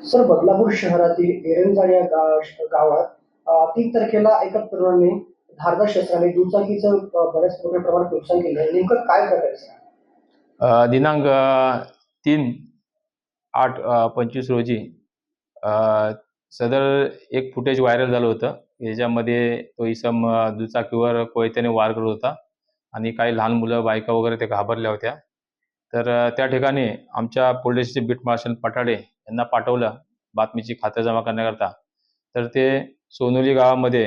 Sir, Badlapur शहरातील एरंजाळ या गावात 3 तारखेला एका तरुणाने धारदार शस्त्राने दुचाकीचं बऱ्याच मोठ्या प्रमाणात नुकसान केलं आहे. नेमकं काय प्रकार आहे सर? दिनांक 3/8/25 रोजी अ, सदर एक फुटेज व्हायरल झालं होतं. याच्यामध्ये तो इसम दुचाकीवर कोयत्याने वार करत होता आणि काही लहान मुलं, बायका वगैरे ते घाबरल्या होत्या. तर त्या ठिकाणी आमच्या पोलीसचे बीट मार्शल पठाडे यांना पाठवलं बातमीची खातरजमा करण्याकरता. तर ते सोनोली गावामध्ये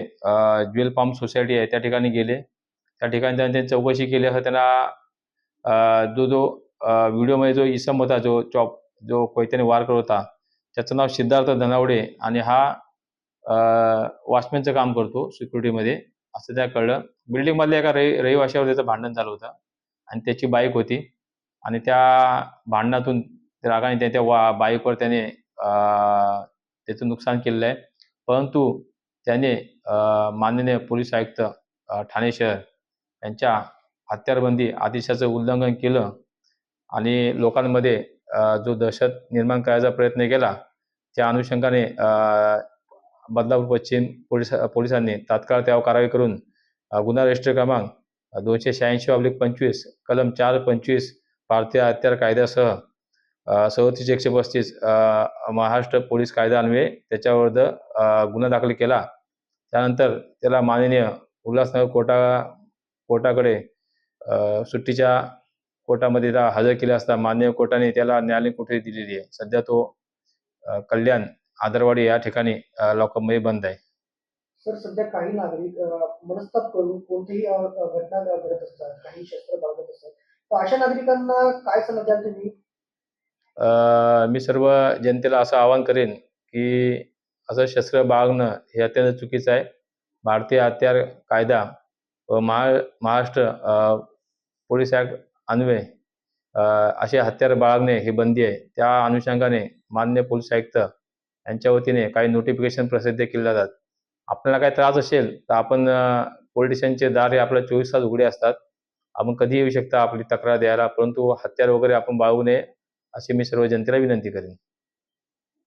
ज्वेल पाम सोसायटी आहे त्या ठिकाणी गेले. त्या ठिकाणी त्यांनी चौकशी केली असता त्यांना जो व्हिडिओमध्ये जो इसम होता, जो कोयत्याने वार करत होता, त्याचं नाव सिद्धार्थ धनावडे आणि हा वॉचमॅनचं काम करतो सिक्युरिटीमध्ये, असं त्या कळलं. बिल्डिंगमधल्या एका रहिवाशावर त्याचं भांडण झालं होतं आणि त्याची बाईक होती आणि त्या भांडणातून रागाने त्या बाईकवर त्याने त्याचं नुकसान केलेलं आहे. परंतु त्याने माननीय पोलीस आयुक्त ठाणे शहर यांच्या हत्यारबंदी आदेशाचं उल्लंघन केलं आणि लोकांमध्ये जो दहशत निर्माण करायचा प्रयत्न केला, त्या अनुषंगाने बदलापूर पश्चिम पोलिसांनी तात्काळ त्यावर कारवाई करून गुन्हा रजिस्टर क्रमांक 286/25 कलम 425 भारतीय हत्यार कायद्यासह 37/135 महाराष्ट्र पोलीस कायदा अन्वये त्याच्याविरुद्ध गुन्हा दाखल केला. त्यानंतर त्याला माननीय उल्हासनगर कोर्टाकडे सुट्टीच्या कोर्टामध्ये त्याला हजर केले असता माननीय कोर्टाने त्याला न्यायालयीन कोठडी दिलेली आहे. सध्या तो कल्याण आदरवाडी या ठिकाणी लॉकअपमध्ये बंद आहे. सर, सध्या काही नागरिक मनस्ताप करून कोणतीही घटना घडत असतात, काही शस्त्र बाळगत असतात. तर अशा नागरिकांना काय सल्ला द्याल तुम्ही? मी सर्व जनतेला असं आवाहन करेन की असं शस्त्र बाळगणं हे अत्यंत चुकीचं आहे. भारतीय हत्यार कायदा व महाराष्ट्र पोलीस ॲक्ट अन्वये असे हत्यार बाळगणे हे बंदी आहे. त्या अनुषंगाने माननीय पोलीस आयुक्त यांच्या वतीने काही नोटिफिकेशन प्रसिद्ध केले जातात. आपल्याला काही त्रास असेल तर आपण पोलीस स्टेशनचे दार हे आपल्या 24 तास उघडे असतात. आपण कधीही येऊ शकता आपली तक्रार द्यायला, परंतु हत्यार वगैरे आपण बाळगू नये अशी मी सर्व जनतेला विनंती करेन.